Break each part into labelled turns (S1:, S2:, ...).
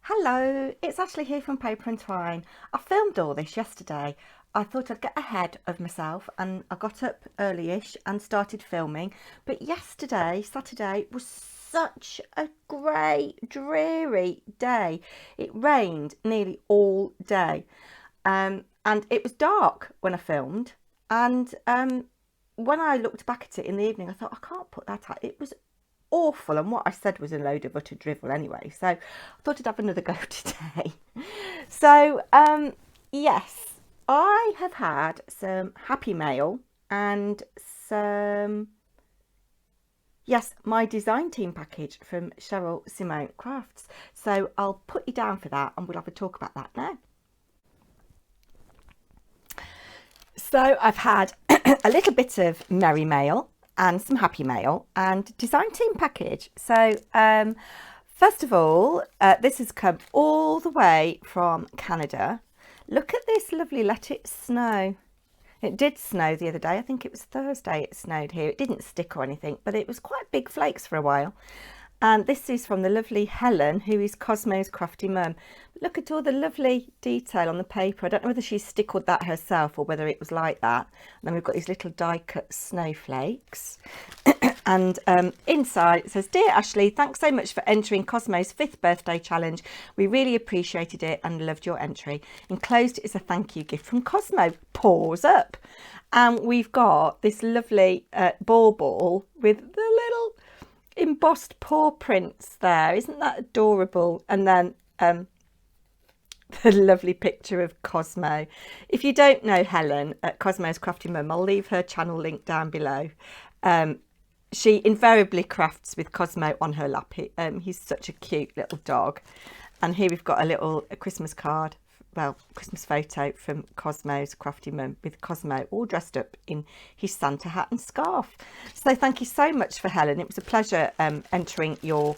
S1: Hello, it's Ashley here from Paper&Twine. I filmed all this yesterday. I thought I'd get ahead of myself and I got up early-ish and started filming. But yesterday, Saturday, was such a grey, dreary day. It rained nearly all day. And it was dark when I filmed. And when I looked back at it in the evening, I thought, I can't put that out. It was awful, and what I said was a load of utter drivel anyway, so I thought I'd have another go today. So yes, I have had some happy mail and some, yes, my design team package from Cheryl Simone Crafts, so I'll put you down for that and we'll have a talk about that now. So I've had a little bit of merry mail and some happy mail and design team package. So first of all, this has come all the way from Canada. Look at this lovely Let It Snow. It did snow the other day. I think it was Thursday it snowed here. It didn't stick or anything, but it was quite big flakes for a while. And this is from the lovely Helen, who is Cosmo's crafty mum. Look at all the lovely detail on the paper. I don't know whether she stickled that herself or whether it was like that. And then we've got these little die-cut snowflakes. And inside it says, "Dear Ashley, thanks so much for entering Cosmo's 5th birthday challenge. We really appreciated it and loved your entry. Enclosed is a thank you gift from Cosmo. Paws up." And we've got this lovely ball with the little embossed paw prints there. Isn't that adorable? And then the lovely picture of Cosmo. If you don't know Helen at Cosmo's Crafty Mum, I'll leave her channel link down below. She invariably crafts with Cosmo on her lap. He's such a cute little dog. And here we've got a Christmas card, well, Christmas photo from Cosmo's Crafty Mum with Cosmo all dressed up in his Santa hat and scarf. So thank you so much for Helen. It was a pleasure entering your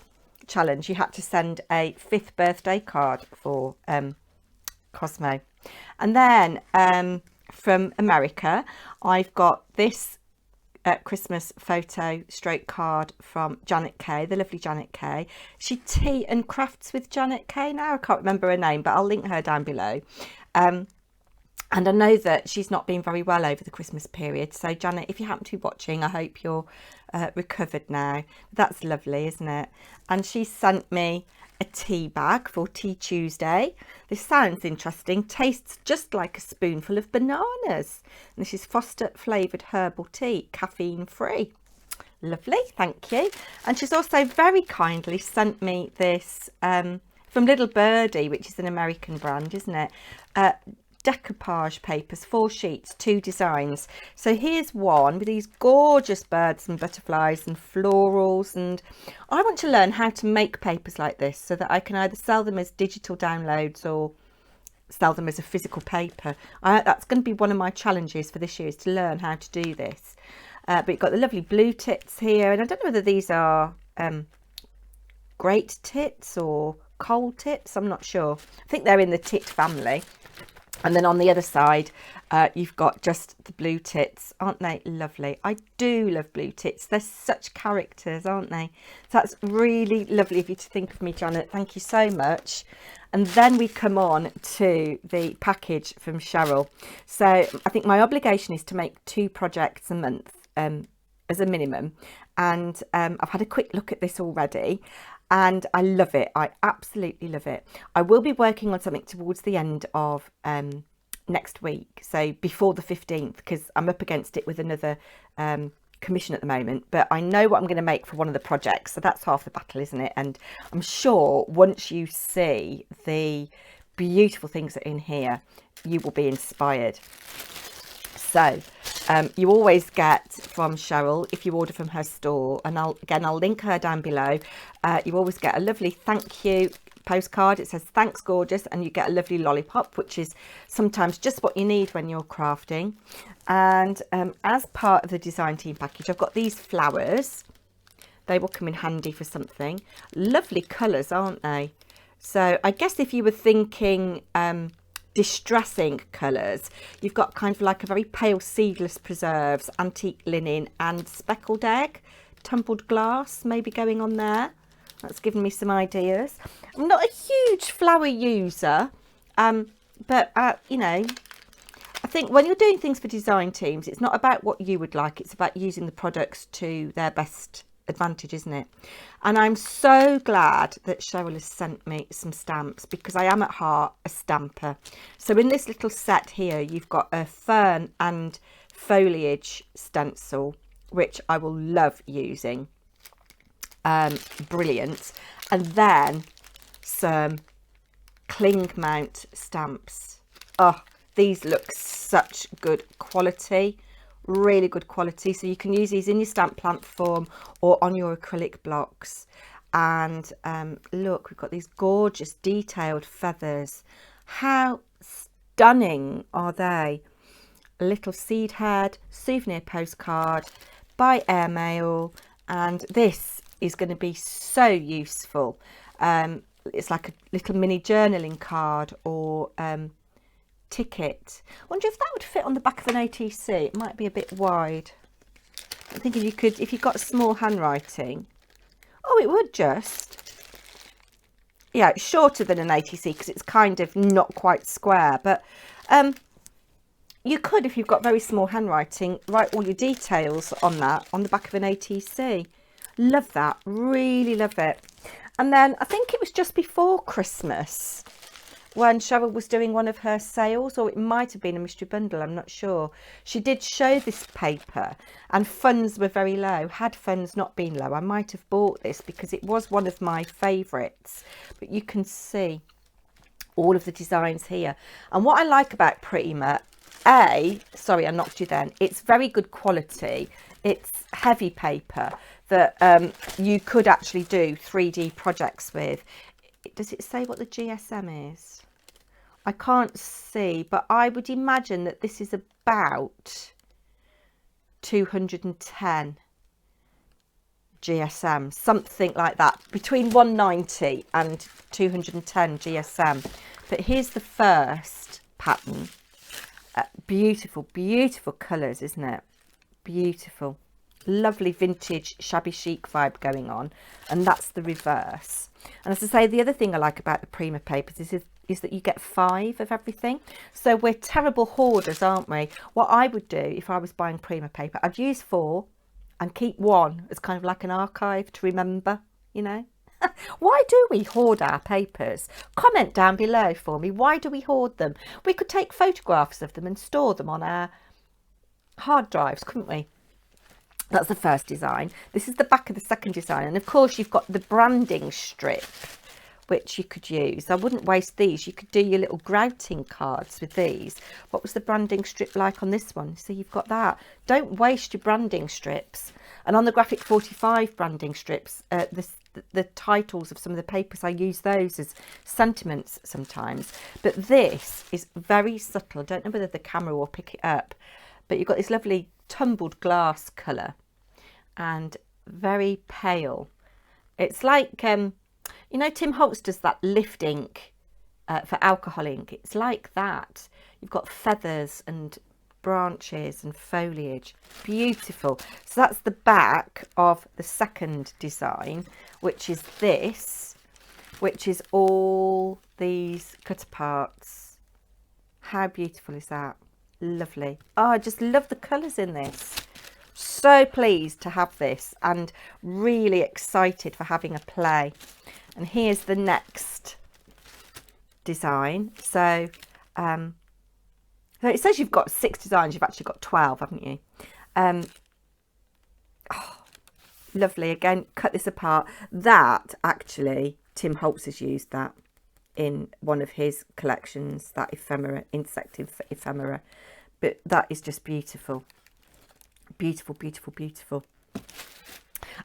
S1: challenge. You had to send a 5th birthday card for Cosmo. And then from America, I've got this Christmas photo stroke card from Janet K, the lovely Janet K. She tea and crafts with Janet K now. I can't remember her name, but I'll link her down below. And I know that she's not been very well over the Christmas period. So Janet, if you happen to be watching, I hope you're recovered now. That's lovely, isn't it? And she sent me a tea bag for Tea Tuesday. This sounds interesting. Tastes just like a spoonful of bananas. And this is Foster flavoured herbal tea, caffeine free. Lovely, thank you. And she's also very kindly sent me this from Little Birdie, which is an American brand, isn't it? Decoupage papers, 4 sheets, 2 designs. So here's one with these gorgeous birds and butterflies and florals, and I want to learn how to make papers like this so that I can either sell them as digital downloads or sell them as a physical paper. That's going to be one of my challenges for this year, is to learn how to do this. But you've got the lovely blue tits here, and I don't know whether these are great tits or coal tits, I'm not sure. I think they're in the tit family. And then on the other side, you've got just the blue tits. Aren't they lovely? I do love blue tits. They're such characters, aren't they? So that's really lovely of you to think of me, Janet. Thank you so much. And then we come on to the package from Cheryl. So I think my obligation is to make 2 projects a month as a minimum. And I've had a quick look at this already. And I love it. I absolutely love it. I will be working on something towards the end of next week. So before the 15th, because I'm up against it with another commission at the moment. But I know what I'm going to make for one of the projects. So that's half the battle, isn't it? And I'm sure once you see the beautiful things that are in here, you will be inspired. So you always get from Cheryl, if you order from her store, and I'll link her down below, you always get a lovely thank you postcard. It says thanks gorgeous, and you get a lovely lollipop, which is sometimes just what you need when you're crafting. And as part of the design team package, I've got these flowers. They will come in handy for something. Lovely colours, aren't they? So I guess if you were thinking distressing colours, you've got kind of like a very pale seedless preserves, antique linen and speckled egg, tumbled glass maybe going on there. That's given me some ideas. I'm not a huge flower user, but you know, I think when you're doing things for design teams, it's not about what you would like, it's about using the products to their best advantage, isn't it? And I'm so glad that Cheryl has sent me some stamps, because I am at heart a stamper. So in this little set here, you've got a fern and foliage stencil, which I will love using. Brilliant. And then some cling mount stamps. Oh, these look such good quality, really good quality. So you can use these in your stamp plant form or on your acrylic blocks. And look, we've got these gorgeous detailed feathers. How stunning are they? A little seed head, souvenir postcard, by airmail, and this is going to be so useful. It's like a little mini journaling card or ticket. I wonder if that would fit on the back of an ATC. It might be a bit wide. I'm thinking you could, if you've got small handwriting. Oh, it would just. Yeah, it's shorter than an ATC because it's kind of not quite square. But you could, if you've got very small handwriting, write all your details on that on the back of an ATC. Love that. Really love it. And then I think it was just before Christmas when Cheryl was doing one of her sales, or it might have been a mystery bundle, I'm not sure. She did show this paper and funds were very low. Had funds not been low, I might have bought this because it was one of my favourites. But you can see all of the designs here. And what I like about Primer, sorry, I knocked you then. It's very good quality. It's heavy paper that you could actually do 3D projects with. Does it say what the GSM is? I can't see, but I would imagine that this is about 210 GSM, something like that, between 190 and 210 GSM. But here's the first pattern. Beautiful, beautiful colours, isn't it? Beautiful. Lovely vintage shabby chic vibe going on. And that's the reverse. And as I say, the other thing I like about the Primer papers is that you get 5 of everything. So we're terrible hoarders, aren't we? What I would do if I was buying Primer paper, I'd use 4 and keep 1 as kind of like an archive to remember, you know. Why do we hoard our papers? Comment down below for me. Why do we hoard them? We could take photographs of them and store them on our hard drives, couldn't we? That's the first design. This is the back of the second design. And of course, you've got the branding strip, which you could use. I wouldn't waste these. You could do your little grouting cards with these. What was the branding strip like on this one? So you've got that. Don't waste your branding strips. And on the Graphic 45 branding strips, the titles of some of the papers, I use those as sentiments sometimes. But this is very subtle. I don't know whether the camera will pick it up, but you've got this lovely tumbled glass colour and very pale. It's like, you know, Tim Holtz does that lift ink for alcohol ink. It's like that. You've got feathers and branches and foliage. Beautiful. So that's the back of the second design, which is this, which is all these cut aparts. How beautiful is that? Lovely. Oh, I just love the colours in this. So pleased to have this and really excited for having a play. And here's the next design. So it says you've got 6 designs. You've actually got 12, haven't you? Oh, lovely. Again, cut this apart. That actually, Tim Holtz has used that in one of his collections, that ephemera, insect ephemera. But that is just beautiful. Beautiful, beautiful, beautiful.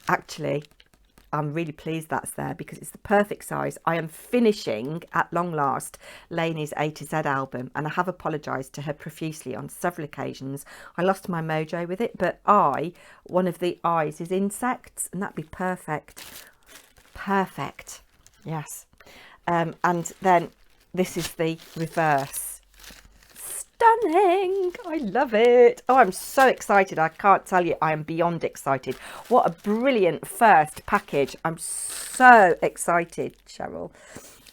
S1: Actually, I'm really pleased that's there because it's the perfect size. I am finishing, at long last, Lainey's A to Z album, and I have apologised to her profusely on several occasions. I lost my mojo with it, but one of the eyes is insects, and that'd be perfect. Perfect. Yes. And then this is the reverse. Stunning. stunning. I love it. Oh, I'm so excited. I can't tell you. I am beyond excited. What a brilliant first package. I'm so excited, Cheryl.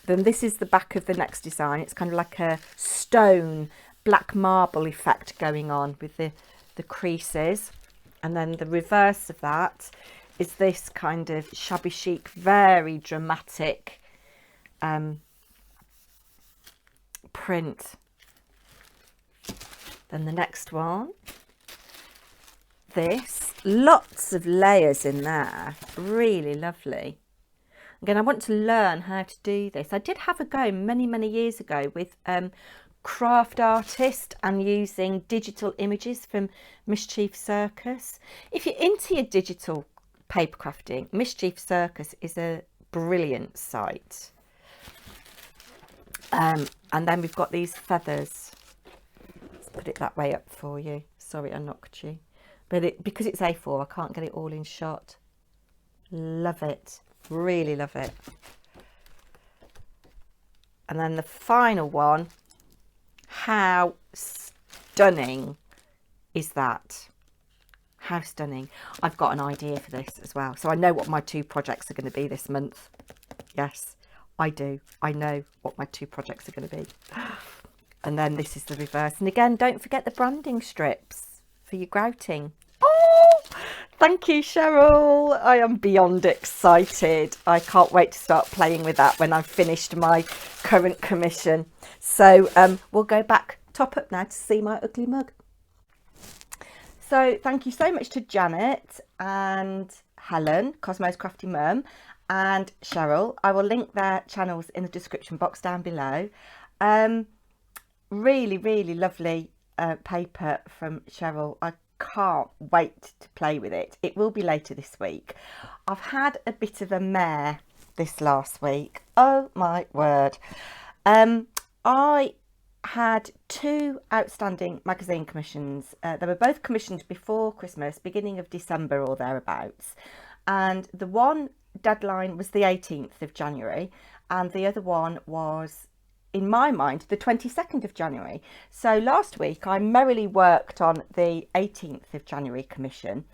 S1: Then this is the back of the next design. It's kind of like a stone black marble effect going on with the creases. And then the reverse of that is this kind of shabby chic, very dramatic print. Then the next one, this, lots of layers in there, really lovely. Again, I want to learn how to do this. I did have a go many years ago with Craft Artist and using digital images from Mischief Circus. If you're into your digital paper crafting, Mischief Circus is a brilliant site. And then we've got these feathers. Let's put it that way up for you. Sorry, I knocked you. But because it's A4, I can't get it all in shot. Love it. Really love it. And then the final one. How stunning is that? How stunning. I've got an idea for this as well. So I know what my 2 projects are going to be this month. Yes, I do. I know what my 2 projects are going to be. And then this is the reverse. And again, don't forget the branding strips for your grouting. Oh, thank you, Cheryl. I am beyond excited. I can't wait to start playing with that when I've finished my current commission. So we'll go back top up now to see my ugly mug. So thank you so much to Janet and Helen, Cosmo's Crafty Mum, and Cheryl. I will link their channels in the description box down below. Really lovely paper from Cheryl. I can't wait to play with it. It will be later this week. I've had a bit of a mare this last week. Oh my word. I had 2 outstanding magazine commissions. They were both commissioned before Christmas, beginning of December or thereabouts. And the one deadline was the 18th of January and the other one was, in my mind, the 22nd of January. So last week I merrily worked on the 18th of January commission.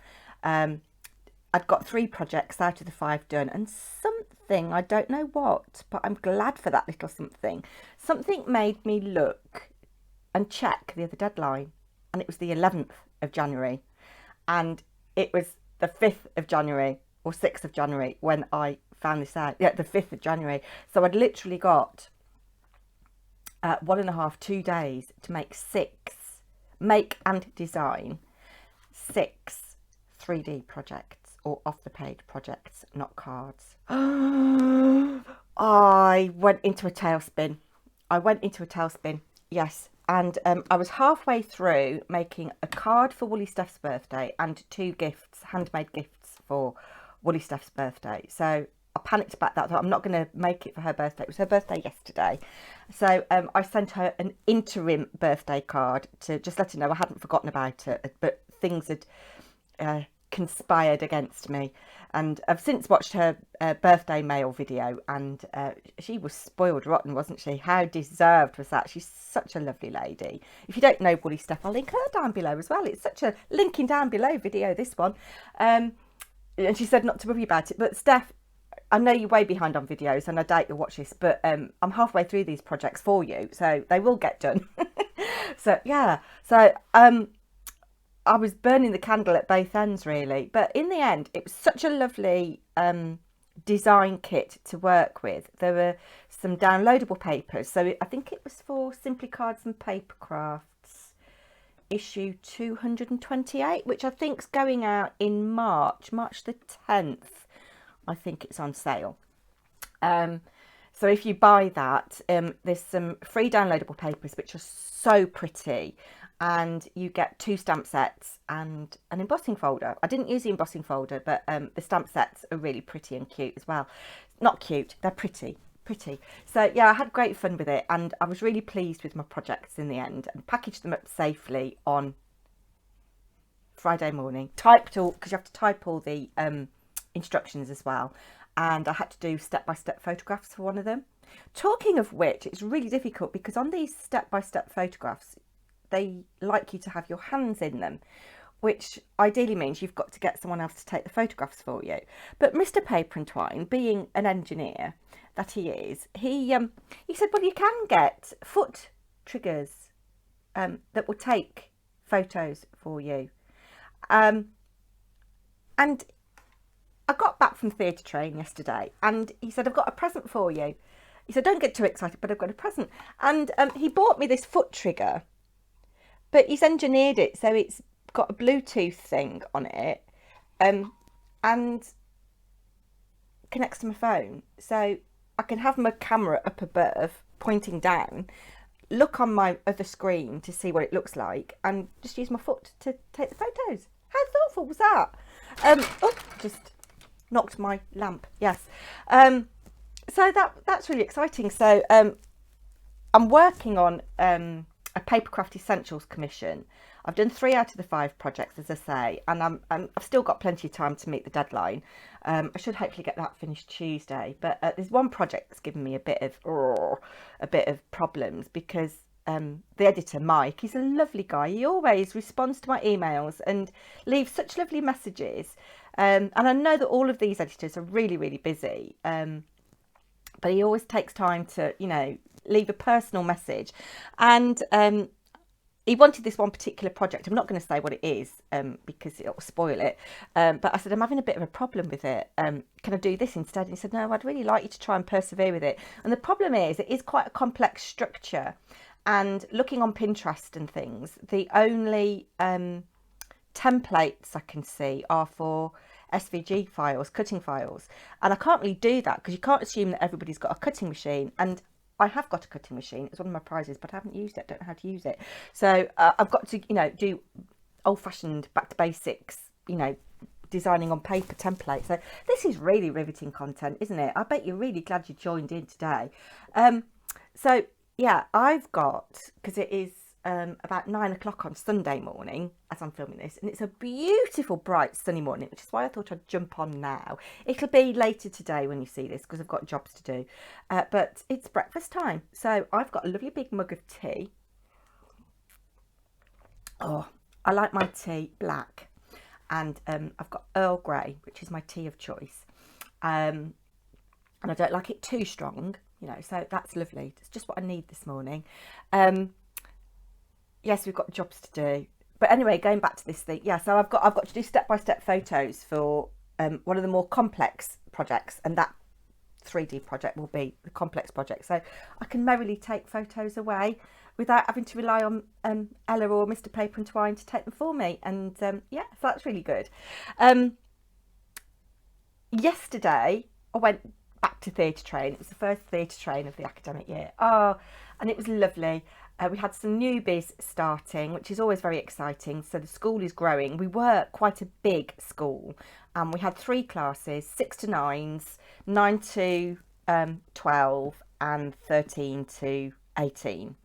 S1: I'd got 3 projects out of the 5 done, and something, I don't know what, but I'm glad for that little something. Something made me look and check the other deadline, and it was the 11th of January. And it was the 5th of January or 6th of January when I found this out. Yeah, the 5th of January. So I'd literally got 1.5–2 days to make and design 6 3D projects. Or off the page projects, not cards. I went into a tailspin. Yes. And I was halfway through making a card for woollysteph birthday and 2 gifts, handmade gifts for woollysteph birthday. So I panicked about that. I thought, I'm not going to make it for her birthday. It was her birthday yesterday. So I sent her an interim birthday card to just let her know I hadn't forgotten about it, but things had conspired against me. And I've since watched her birthday mail video, and she was spoiled rotten, wasn't she? How deserved was that? She's such a lovely lady. If you don't know woollysteph, I'll link her down below as well. It's such a linking down below video, this one. And she said not to worry about it. But Steph, I know you're way behind on videos and I doubt you'll watch this, but I'm halfway through these projects for you, so they will get done. So yeah, so I was burning the candle at both ends really, but in the end it was such a lovely design kit to work with. There were some downloadable papers, so I think it was for Simply Cards and Paper Crafts issue 228, which I think's going out in March the 10th. I think it's on sale. So if you buy that, there's some free downloadable papers which are so pretty, and you get 2 stamp sets and an embossing folder. I didn't use the embossing folder, but the stamp sets are really pretty and cute as well. Not cute, they're pretty. So yeah, I had great fun with it, and I was really pleased with my projects in the end, and packaged them up safely on Friday morning. Typed all, because you have to type all the instructions as well, and I had to do step-by-step photographs for one of them. Talking of which, it's really difficult because on these step-by-step photographs, they like you to have your hands in them, which ideally means you've got to get someone else to take the photographs for you. But Mr. Paper&Twine, being an engineer that he is, he said, well, you can get foot triggers that will take photos for you. And I got back from theatre train yesterday, and he said, I've got a present for you. He said, don't get too excited, but I've got a present. And he bought me this foot trigger, but he's engineered it so it's got a Bluetooth thing on it, and connects to my phone. So I can have my camera up above, pointing down, look on my other screen to see what it looks like, and just use my foot to take the photos. How thoughtful was that? Oh, just knocked my lamp. Yes. So that's really exciting. So I'm working on a Papercraft Essentials commission. I've done 3 out of the 5 projects, as I say, and I've still got plenty of time to meet the deadline. I should hopefully get that finished Tuesday. But there's one project that's given me a bit of problems, because the editor, Mike, he's a lovely guy. He always responds to my emails and leaves such lovely messages. And I know that all of these editors are really, really busy. But he always takes time to, leave a personal message. And he wanted this one particular project. I'm not going to say what it is because it'll spoil it. But I said, I'm having a bit of a problem with it. Can I do this instead? And he said, no, I'd really like you to try and persevere with it. And the problem is, it is quite a complex structure. And looking on Pinterest and things, the only templates I can see are for SVG files, cutting files. And I can't really do that, because you can't assume that everybody's got a cutting machine. And I have got a cutting machine. It's one of my prizes, but I haven't used it. I don't know how to use it. So I've got to, do old-fashioned, back to basics, designing on paper templates. So this is really riveting content, isn't it? I bet you're really glad you joined in today. So yeah, I've got, because it is about 9 o'clock on Sunday morning as I'm filming this, and it's a beautiful bright sunny morning, which is why I thought I'd jump on now. It'll be later today when you see this, because I've got jobs to do, but it's breakfast time. So I've got a lovely big mug of tea. Oh, I like my tea black, and I've got Earl Grey, which is my tea of choice, and I don't like it too strong, so that's lovely. It's just what I need this morning. Yes, we've got jobs to do. But anyway, going back to this thing, yeah, so I've got to do step-by-step photos for one of the more complex projects, and that 3D project will be the complex project. So I can merrily take photos away without having to rely on Ella or Mr. Paper&Twine to take them for me. And yeah, so that's really good. Yesterday, I went back to theatre train. It was the first theatre train of the academic year. Oh, and it was lovely. We had some newbies starting, which is always very exciting. So the school is growing. We were quite a big school, and we had 3 classes, 6 to 9s, 9 to 12, and 13 to 18.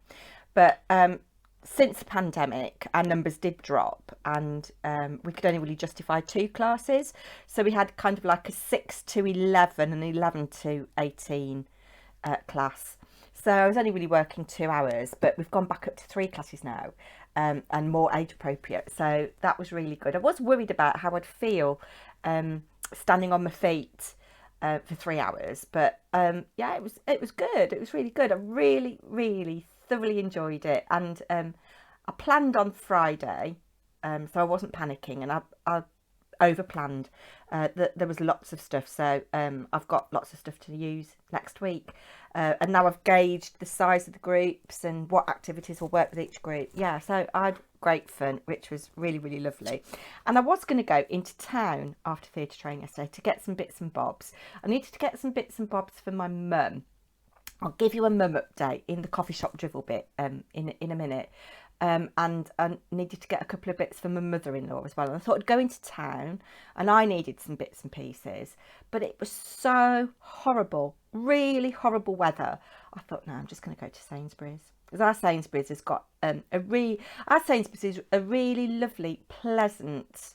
S1: But since the pandemic, our numbers did drop, and we could only really justify 2 classes. So we had kind of like a 6 to 11 and 11 to 18 class. So I was only really working 2 hours, but we've gone back up to 3 classes now, and more age appropriate. So that was really good. I was worried about how I'd feel standing on my feet for 3 hours, but yeah, it was good. It was really good. I really, really thoroughly enjoyed it. And I planned on Friday, so I wasn't panicking, and I overplanned. There was lots of stuff, so I've got lots of stuff to use next week, and now I've gauged the size of the groups and what activities will work with each group. Yeah, so I had great fun, which was really, really lovely. And I was going to go into town after theatre training yesterday to get some bits and bobs. I needed to get some bits and bobs for my mum. I'll give you a mum update in the coffee shop drivel bit in a minute. And I needed to get a couple of bits for my mother-in-law as well. And I thought I'd go into town, and I needed some bits and pieces. But it was so horrible, really horrible weather. I thought, no, I'm just going to go to Sainsbury's. Because our Sainsbury's has got our Sainsbury's is a really lovely, pleasant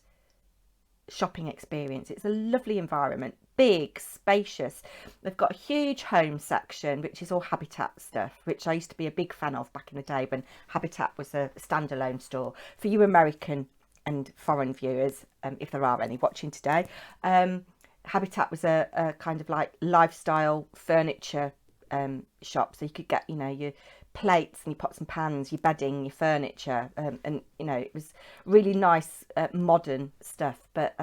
S1: shopping experience. It's a lovely environment. big, spacious. They've got a huge home section, which is all Habitat stuff, which I used to be a big fan of back in the day when Habitat was a standalone store. For you American and foreign viewers, if there are any watching today, Habitat was a kind of like lifestyle furniture shop. So you could get, you know, your plates and your pots and pans, your bedding, your furniture, and you know, it was really nice modern stuff. But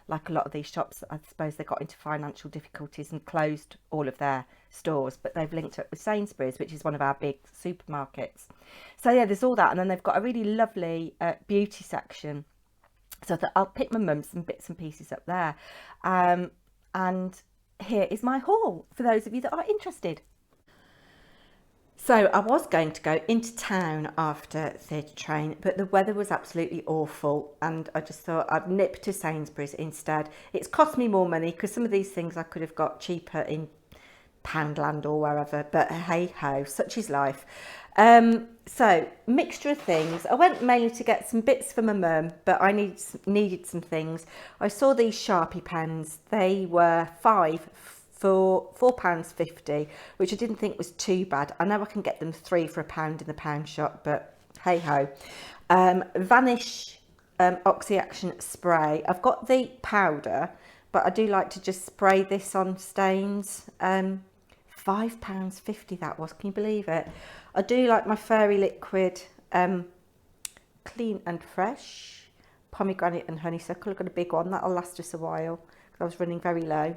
S1: like a lot of these shops, I suppose they got into financial difficulties and closed all of their stores, but they've linked up with Sainsbury's, which is one of our big supermarkets. So yeah, there's all that, and then they've got a really lovely beauty section. So that I'll pick my mum some bits and pieces up there. And here is my haul for those of you that are interested. So I was going to go into town after theatre train, but the weather was absolutely awful, and I just thought I'd nip to Sainsbury's instead. It's cost me more money because some of these things I could have got cheaper in Poundland or wherever, but hey ho, such is life. So mixture of things. I went mainly to get some bits for my mum, but I needed some things. I saw these Sharpie pens. They were 5 for £4.50, which I didn't think was too bad. I know I can get them 3 for £1 in the pound shop, but hey ho. Vanish Oxyaction spray. I've got the powder, but I do like to just spray this on stains. £5.50 that was, can you believe it? I do like my fairy liquid clean and fresh pomegranate and honeysuckle. I've got a big one that'll last us a while because I was running very low.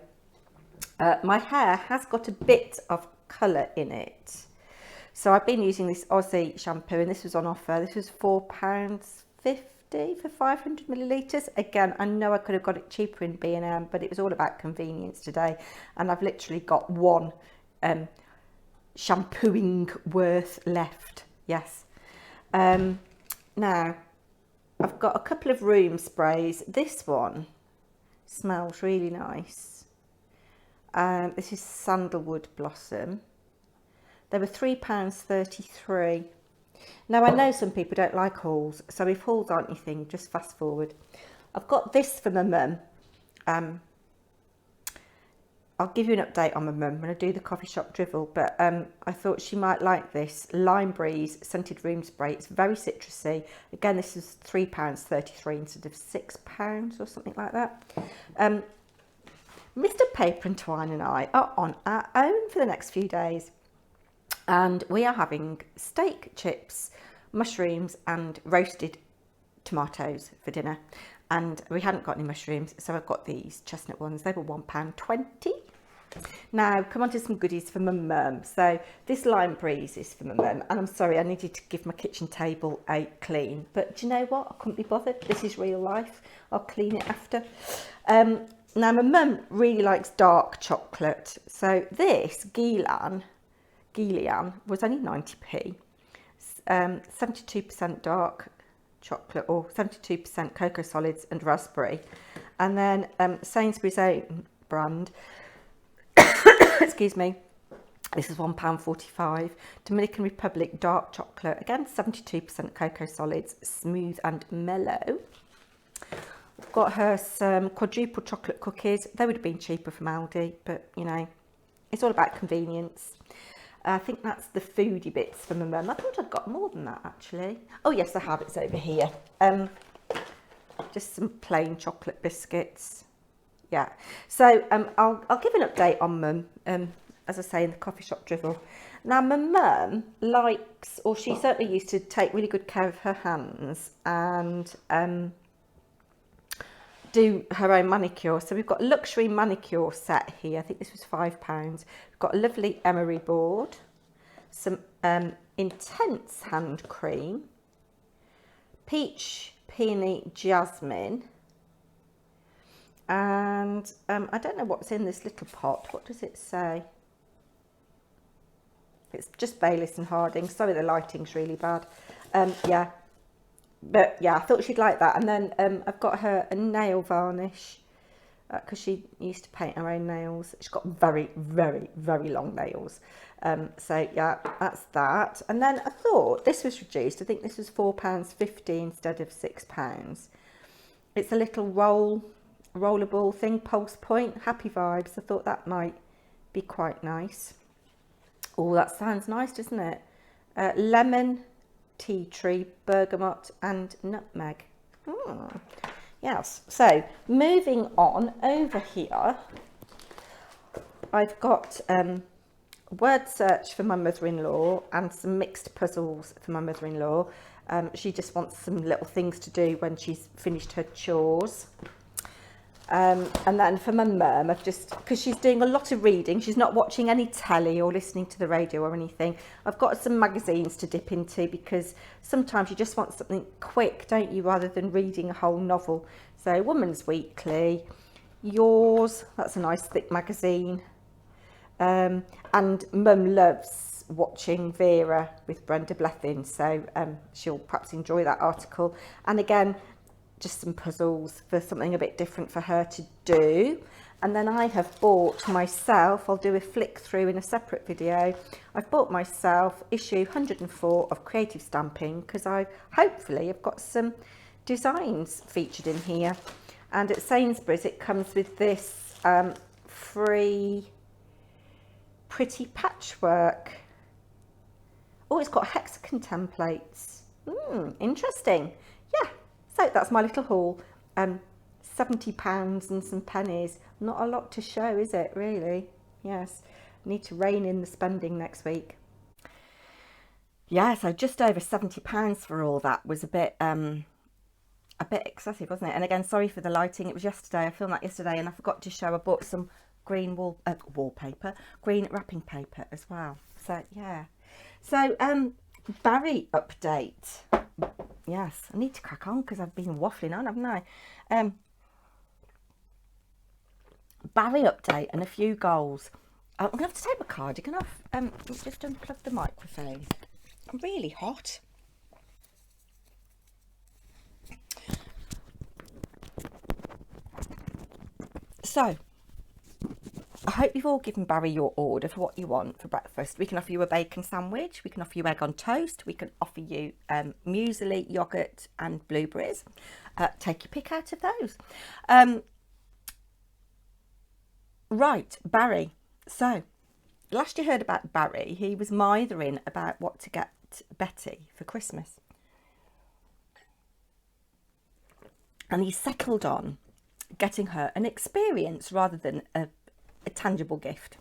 S1: My hair has got a bit of colour in it, so I've been using this Aussie shampoo, and this was on offer. This was £4.50 for 500 millilitres. Again, I know I could have got it cheaper in B&M, but it was all about convenience today, and I've literally got one shampooing worth left. Yes. Now I've got a couple of room sprays. This one smells really nice. This is Sandalwood Blossom. They were £3.33. Now I know some people don't like hauls, so if hauls aren't your thing, just fast forward. I've got this for my mum. I'll give you an update on my mum when I do the coffee shop drivel, but I thought she might like this Lime Breeze scented room spray. It's very citrusy. Again, this is £3.33 instead of £6 or something like that. Mr. Paper&Twine and I are on our own for the next few days, and we are having steak, chips, mushrooms and roasted tomatoes for dinner. And we hadn't got any mushrooms, so I've got these chestnut ones. They were £1.20. Now, come on to some goodies for my mum. So this Lime Breeze is for my mum, and I'm sorry, I needed to give my kitchen table a clean, but do you know what? I couldn't be bothered. This is real life. I'll clean it after. Now, my mum really likes dark chocolate, so this Gillian was only 90p. 72% dark chocolate, or 72% cocoa solids and raspberry. And then Sainsbury's own brand, excuse me, this is £1.45. Dominican Republic dark chocolate, again 72% cocoa solids, smooth and mellow. I've got her some quadruple chocolate cookies. They would have been cheaper from Aldi, but you know, it's all about convenience. I think that's the foodie bits for my mum. I thought I'd got more than that actually. Oh yes, I have. It's over here. Just some plain chocolate biscuits. Yeah. So I'll give an update on mum. As I say, in the coffee shop drivel. Now my mum likes, or she certainly used to take really good care of her hands and do her own manicure. So we've got a luxury manicure set here. I think this was £5. We've got a lovely emery board, some intense hand cream, peach peony jasmine, and I don't know what's in this little pot. What does it say? It's just Bayliss and Harding. Sorry, the lighting's really bad. Yeah. But yeah, I thought she'd like that. And then I've got her a nail varnish because she used to paint her own nails. She's got very, very, very long nails. So yeah, that's that. And then I thought this was reduced. I think this was £4.50 instead of £6. It's a little roll rollable thing, Pulse Point, Happy Vibes. I thought that might be quite nice. Oh, that sounds nice, doesn't it? Lemon, tea tree, bergamot and nutmeg. Yes, so moving on over here, I've got word search for my mother-in-law and some mixed puzzles for my mother-in-law. She just wants some little things to do when she's finished her chores. And then for my mum, I've just, because she's doing a lot of reading, she's not watching any telly or listening to the radio or anything, I've got some magazines to dip into, because sometimes you just want something quick, don't you, rather than reading a whole novel. So Woman's Weekly, Yours, that's a nice thick magazine. And Mum loves watching Vera with Brenda Blethyn, so she'll perhaps enjoy that article. And again, just some puzzles for something a bit different for her to do. And then I have bought myself, I'll do a flick through in a separate video, I've bought myself issue 104 of Creative Stamping, because I hopefully have got some designs featured in here. And at Sainsbury's it comes with this free pretty patchwork. Oh, it's got hexagon templates. Interesting. Yeah, so that's my little haul. £70 and some pennies. Not a lot to show, is it, really? Yes, need to rein in the spending next week. Yeah, so just over £70 for all that was a bit excessive, wasn't it? And again, sorry for the lighting. It was yesterday. I filmed that yesterday, and I forgot to show. I bought some green wallpaper, green wrapping paper as well. So yeah. So Barry update. Yes, I need to crack on because I've been waffling on, haven't I? Barry update and a few goals. I'm going to have to take my cardigan off. Just unplug the microphone. I'm really hot. So, I hope you've all given Barry your order for what you want for breakfast. We can offer you a bacon sandwich, we can offer you egg on toast, we can offer you muesli, yoghurt and blueberries. Take your pick out of those. Right, Barry. So, last you heard about Barry, he was mithering about what to get Betty for Christmas. And he settled on getting her an experience rather than a tangible gift.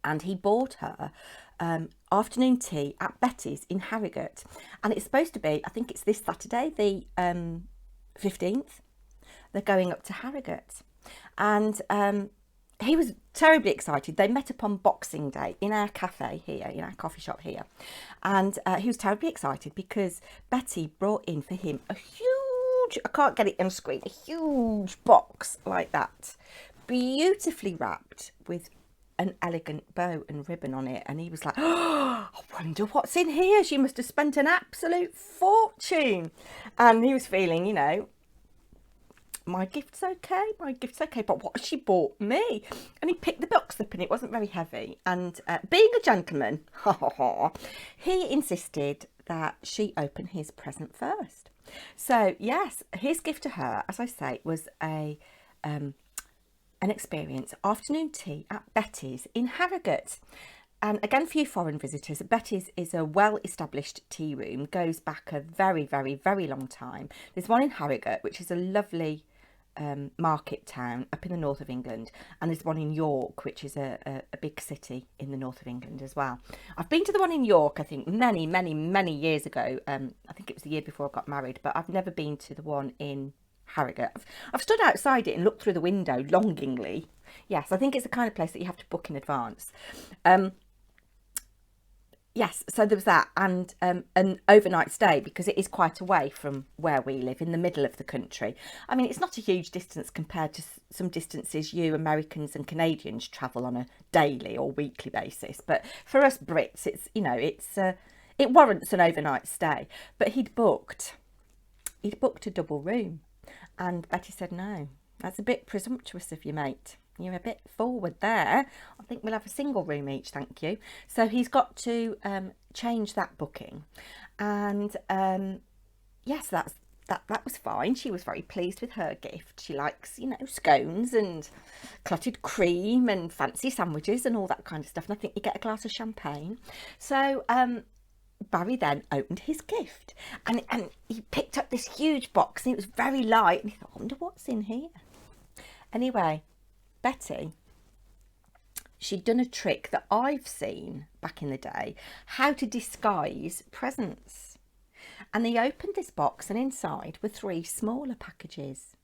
S1: And he bought her afternoon tea at Betty's in Harrogate. And it's supposed to be, I think it's this Saturday, the 15th. They're going up to Harrogate. And he was terribly excited. They met up on Boxing Day in our cafe here, in our coffee shop here. And he was terribly excited because Betty brought in for him a huge, I can't get it on screen, a huge box like that, beautifully wrapped with an elegant bow and ribbon on it. And he was like, oh, I wonder what's in here. She must have spent an absolute fortune. And he was feeling, you know, my gift's okay, but what has she bought me? And he picked the box up and it wasn't very heavy. And being a gentleman, he insisted that she open his present first. So yes, his gift to her, as I say, was an experience, afternoon tea at Betty's in Harrogate. And again, for you foreign visitors, Betty's is a well-established tea room, goes back a very, very, very long time. There's one in Harrogate, which is a lovely market town up in the north of England, and there's one in York, which is a big city in the north of England as well. I've been to the one in York, I think many years ago. I think it was the year before I got married, but I've never been to the one in Harrogate. I've stood outside it and looked through the window longingly. Yes, I think it's the kind of place that you have to book in advance. Yes, so there was that, and an overnight stay, because it is quite away from where we live, in the middle of the country. I mean, it's not a huge distance compared to some distances you Americans and Canadians travel on a daily or weekly basis. But for us Brits, it's, you know, it warrants an overnight stay. But he'd booked a double room, and Betty said, no, that's a bit presumptuous of you, mate. You're a bit forward there. I think we'll have a single room each, thank you. So he's got to change that booking. And yes, that was fine. She was very pleased with her gift. She likes, you know, scones and clotted cream and fancy sandwiches and all that kind of stuff. And I think you get a glass of champagne. So Barry then opened his gift, and he picked up this huge box, and it was very light. And he thought, I wonder what's in here. Anyway, Betty, she'd done a trick that I've seen back in the day, how to disguise presents. And he opened this box, and inside were 3 smaller packages.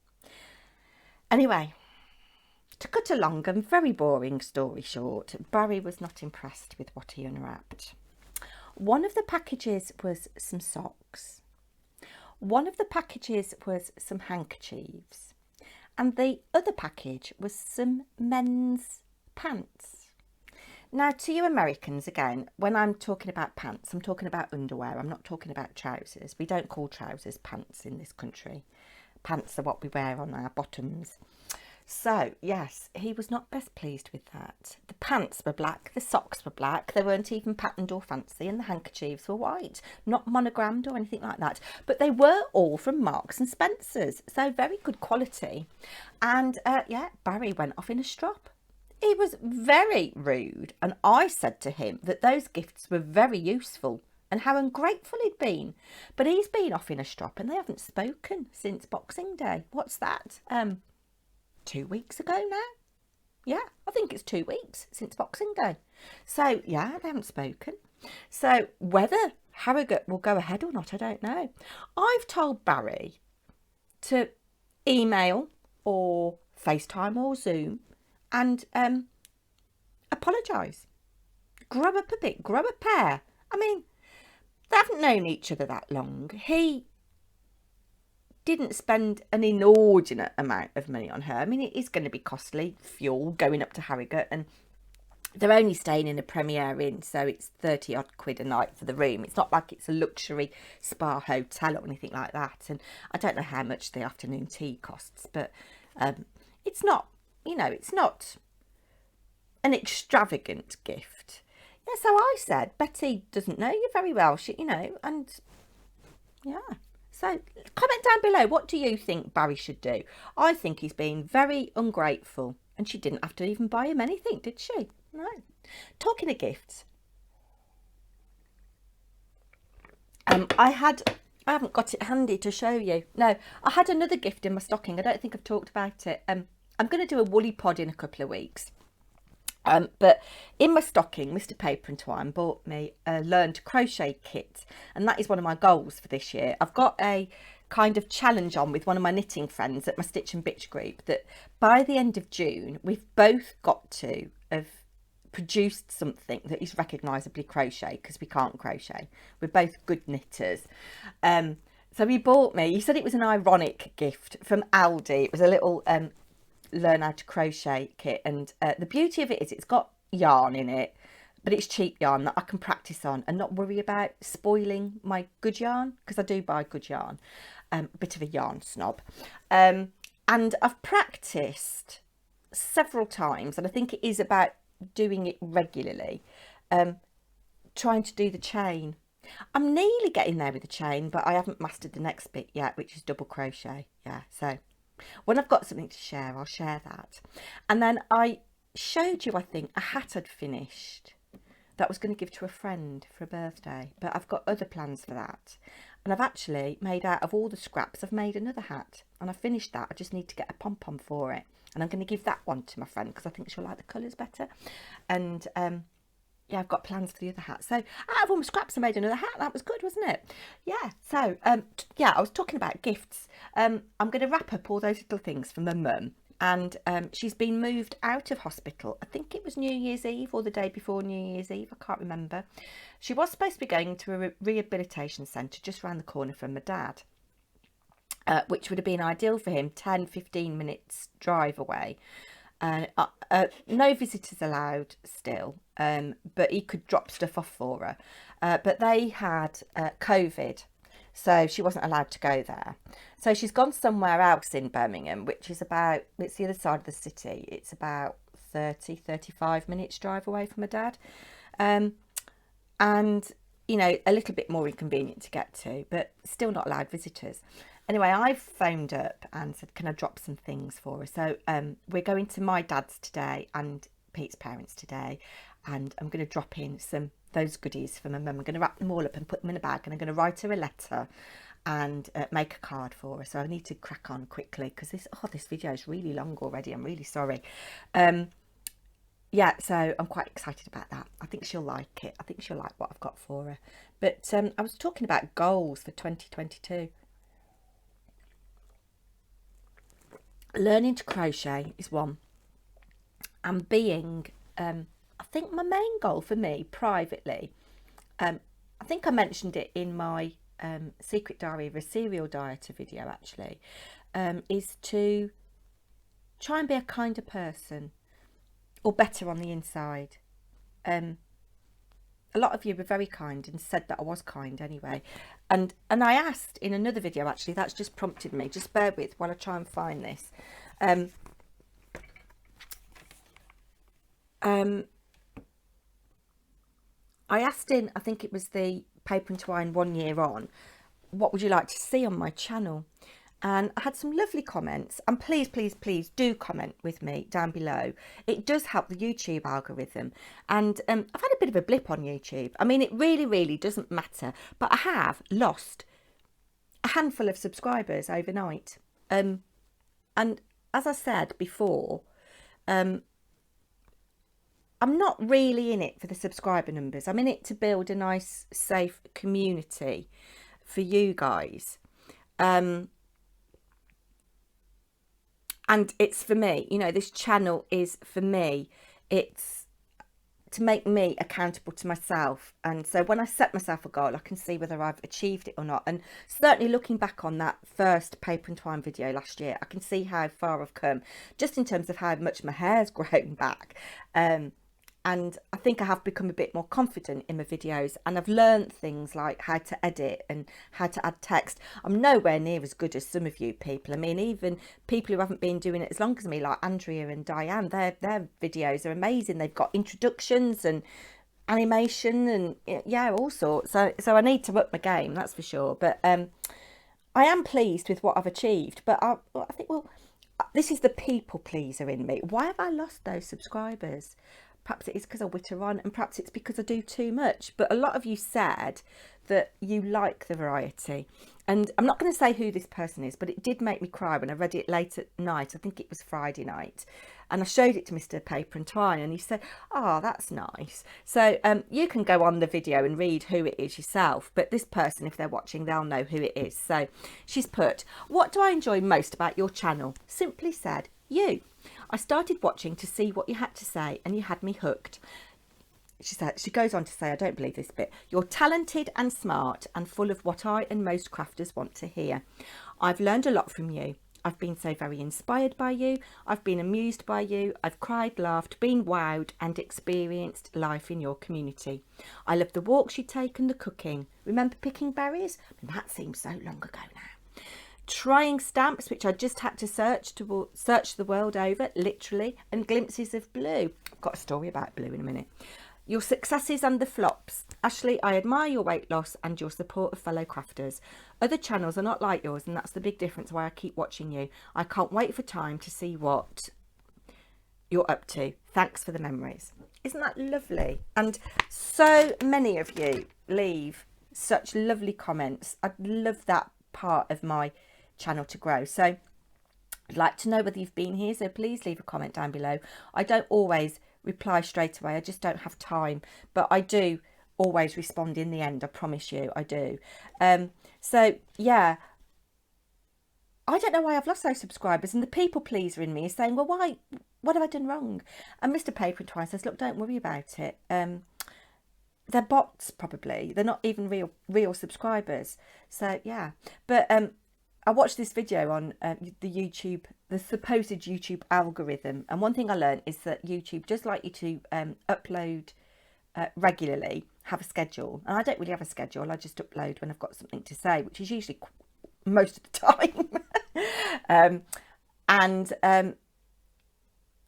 S1: Anyway, to cut a long and very boring story short, Barry was not impressed with what he unwrapped. One of the packages was some socks. One of the packages was some handkerchiefs. And the other package was some men's pants. Now, to you Americans, again, when I'm talking about pants, I'm talking about underwear. I'm not talking about trousers. We don't call trousers pants in this country. Pants are what we wear on our bottoms. So, yes, he was not best pleased with that. The pants were black, the socks were black, they weren't even patterned or fancy, and the handkerchiefs were white, not monogrammed or anything like that. But they were all from Marks and Spencer's, so very good quality. And, yeah, Barry went off in a strop. He was very rude, and I said to him that those gifts were very useful and how ungrateful he'd been. But he's been off in a strop, and they haven't spoken since Boxing Day. What's that? 2 weeks ago now? Yeah, I think it's 2 weeks since Boxing Day. So, yeah, they haven't spoken. So, whether Harrogate will go ahead or not, I don't know. I've told Barry to email or FaceTime or Zoom and apologise. Grow up a bit, grow a pair. I mean, they haven't known each other that long. He didn't spend an inordinate amount of money on her. I mean, it is going to be costly, fuel going up to Harrogate, and they're only staying in a Premier Inn, so it's 30 odd quid a night for the room. It's not like it's a luxury spa hotel or anything like that. And I don't know how much the afternoon tea costs, but it's not, you know, it's not an extravagant gift. Yeah, so I said, Betty doesn't know you very well, she, you know, and yeah. So comment down below, what do you think Barry should do? I think he's been very ungrateful, and she didn't have to even buy him anything, did she? No. Talking of gifts, I haven't got it handy to show you. No, I had another gift in my stocking. I don't think I've talked about it. I'm going to do a woolly pod in a couple of weeks. But in my stocking, Mr. Paper&Twine bought me a Learn to Crochet kit, and that is one of my goals for this year. I've got a kind of challenge on with one of my knitting friends at my Stitch and Bitch group that by the end of June, we've both got to have produced something that is recognisably crochet, because we can't crochet. We're both good knitters. So he bought me, he said it was an ironic gift from Aldi. It was a little Learn how to crochet kit, and the beauty of it is it's got yarn in it, but it's cheap yarn that I can practice on and not worry about spoiling my good yarn, because I do buy good yarn. A bit of a yarn snob, and I've practiced several times, and I think it is about doing it regularly, trying to do the chain. I'm nearly getting there with the chain, but I haven't mastered the next bit yet, which is double crochet. Yeah, so when I've got something to share, I'll share that. And then I showed you, I think, a hat I'd finished that I was going to give to a friend for a birthday, but I've got other plans for that. And I've actually made, out of all the scraps, I've made another hat, and I finished that. I just need to get a pom-pom for it, and I'm going to give that one to my friend because I think she'll like the colours better. And yeah, I've got plans for the other hat. So out of all my scraps, I made another hat. That was good, wasn't it? Yeah. So yeah, I was talking about gifts. I'm going to wrap up all those little things for my mum, and she's been moved out of hospital. I think it was New Year's Eve or the day before New Year's Eve. I can't remember. She was supposed to be going to a rehabilitation centre just around the corner from my dad, which would have been ideal for him, 10-15 minutes drive away. No visitors allowed still, but he could drop stuff off for her. But they had COVID, so she wasn't allowed to go there. So she's gone somewhere else in Birmingham, which is about, it's the other side of the city. It's about 30-35 minutes drive away from her dad. And, you know, a little bit more inconvenient to get to, but still not allowed visitors. Anyway, I've phoned up and said, can I drop some things for her? So we're going to my dad's today and Pete's parents today, and I'm going to drop in those goodies for my mum. I'm going to wrap them all up and put them in a bag, and I'm going to write her a letter and make a card for her. So I need to crack on quickly because this video is really long already. I'm really sorry. Yeah, so I'm quite excited about that. I think she'll like it. I think she'll like what I've got for her. But I was talking about goals for 2022. Learning to crochet is one, and being I think my main goal for me privately, I think I mentioned it in my secret diary of a serial dieter video actually, is to try and be a kinder person, or better on the inside. A lot of you were very kind and said that I was kind anyway, and I asked in another video actually, that's just prompted me, just bear with while I try and find this. I asked in, I think it was the Paper&Twine 1 year on, what would you like to see on my channel? And I had some lovely comments, and please do comment with me down below. It does help the YouTube algorithm, and I've had a bit of a blip on YouTube. I mean, it really doesn't matter, but I have lost a handful of subscribers overnight, and as I said before, I'm not really in it for the subscriber numbers. I'm in it to build a nice safe community for you guys, and it's for me, you know, this channel is for me. It's to make me accountable to myself. And so when I set myself a goal, I can see whether I've achieved it or not. And certainly looking back on that first Paper&Twine video last year, I can see how far I've come, just in terms of how much my hair's grown back. And I think I have become a bit more confident in my videos, and I've learned things like how to edit and how to add text. I'm nowhere near as good as some of you people. I mean, even people who haven't been doing it as long as me, like Andrea and Diane, their videos are amazing. They've got introductions and animation and, yeah, all sorts. So I need to up my game, that's for sure. But I am pleased with what I've achieved. But I think, well, this is the people pleaser in me. Why have I lost those subscribers? Perhaps it is because I witter on, and perhaps it's because I do too much. But a lot of you said that you like the variety. And I'm not going to say who this person is, but it did make me cry when I read it late at night. I think it was Friday night. And I showed it to Mr. Paper&Twine, and he said, oh, that's nice. So you can go on the video and read who it is yourself. But this person, if they're watching, they'll know who it is. So she's put, what do I enjoy most about your channel? Simply said, you. I started watching to see what you had to say, and you had me hooked. She goes on to say, I don't believe this bit, you're talented and smart and full of what I and most crafters want to hear. I've learned a lot from you. I've been so very inspired by you. I've been amused by you. I've cried, laughed, been wowed and experienced life in your community. I love the walks you take and the cooking. Remember picking berries? That seems so long ago now. Trying stamps, which I just had to search the world over, literally, and glimpses of blue. I've got a story about blue in a minute. Your successes and the flops. Ashley, I admire your weight loss and your support of fellow crafters. Other channels are not like yours, and that's the big difference why I keep watching you. I can't wait for time to see what you're up to. Thanks for the memories. Isn't that lovely? And so many of you leave such lovely comments. I'd love that part of my channel to grow. So I'd like to know whether you've been here, so please leave a comment down below. I don't always reply straight away, I just don't have time, but I do always respond in the end, I promise you I do. So yeah, I don't know why I've lost those subscribers, and the people pleaser in me is saying, well, why, what have I done wrong? And Mr. Paper&Twine says, look, don't worry about it. They're bots, probably. They're not even real subscribers. So yeah, but I watched this video on the supposed YouTube algorithm, and one thing I learned is that YouTube does like you to upload regularly, have a schedule, and I don't really have a schedule. I just upload when I've got something to say, which is usually most of the time.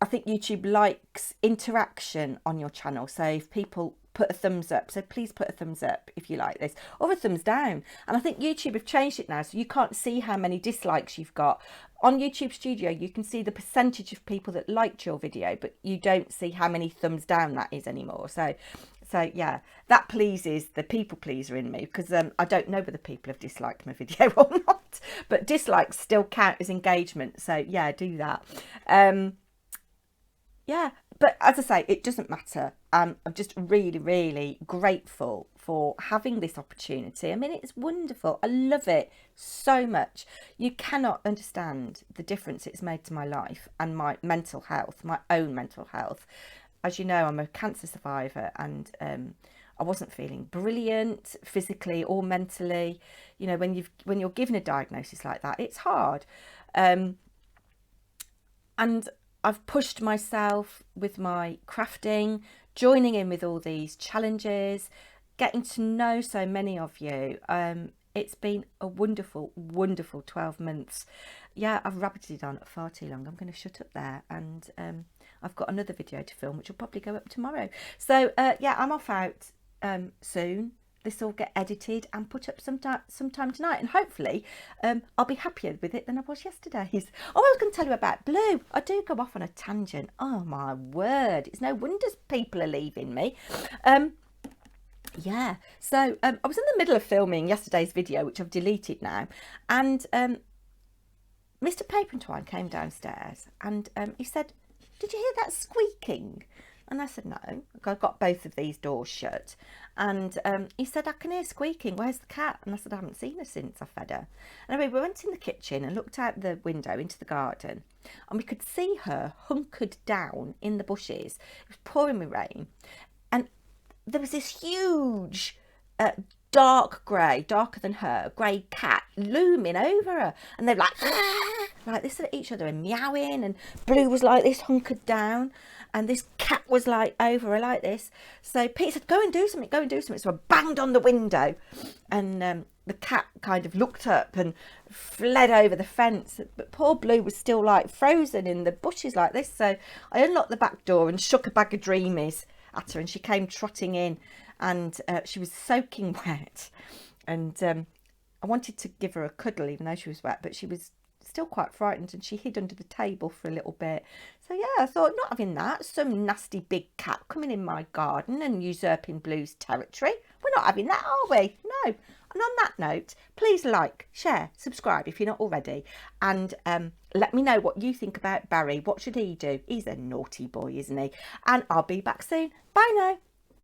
S1: I think YouTube likes interaction on your channel, so if people put a thumbs up. So please put a thumbs up if you like this, or a thumbs down. And I think YouTube have changed it now, so you can't see how many dislikes you've got. On YouTube Studio, you can see the percentage of people that liked your video, but you don't see how many thumbs down that is anymore. So yeah, that pleases the people pleaser in me, because I don't know whether people have disliked my video or not, but dislikes still count as engagement. So yeah, do that. Yeah, but as I say, it doesn't matter. I'm just really, really grateful for having this opportunity. I mean, it's wonderful. I love it so much. You cannot understand the difference it's made to my life and my mental health, my own mental health. As you know, I'm a cancer survivor, and I wasn't feeling brilliant physically or mentally. You know, when you're given a diagnosis like that, it's hard. And I've pushed myself with my crafting, joining in with all these challenges, getting to know so many of you. It's been a wonderful, wonderful 12 months. Yeah, I've rabbited on far too long. I'm going to shut up there, and I've got another video to film, which will probably go up tomorrow. So yeah, I'm off out soon. This will get edited and put up sometime tonight, and hopefully I'll be happier with it than I was yesterday's. Oh, I was going to tell you about blue. I do go off on a tangent. Oh my word, it's no wonder people are leaving me. Yeah, so I was in the middle of filming yesterday's video, which I've deleted now, and Mr. Paper&Twine came downstairs, and he said, "Did you hear that squeaking?" And I said, "No." I've got both of these doors shut. And he said, "I can hear squeaking. Where's the cat?" And I said, "I haven't seen her since I fed her." Anyway, we went in the kitchen and looked out the window into the garden, and we could see her hunkered down in the bushes. It was pouring with rain. And there was this huge, dark grey, darker than her, grey cat looming over her. And they're like this at each other and meowing. And Blue was like this, hunkered down. And this cat was like over her like this. So Pete said, "Go and do something, go and do something." So I banged on the window, and the cat kind of looked up and fled over the fence. But poor Blue was still like frozen in the bushes like this. So I unlocked the back door and shook a bag of Dreamies at her, and she came trotting in, and she was soaking wet. And I wanted to give her a cuddle even though she was wet, but she was still quite frightened, and she hid under the table for a little bit. So yeah, I thought, not having that, some nasty big cat coming in my garden and usurping Blue's territory. We're not having that, are we? No. And on that note, please like, share, subscribe if you're not already, and let me know what you think about Barry. What should he do? He's a naughty boy, isn't he? And I'll be back soon. Bye now.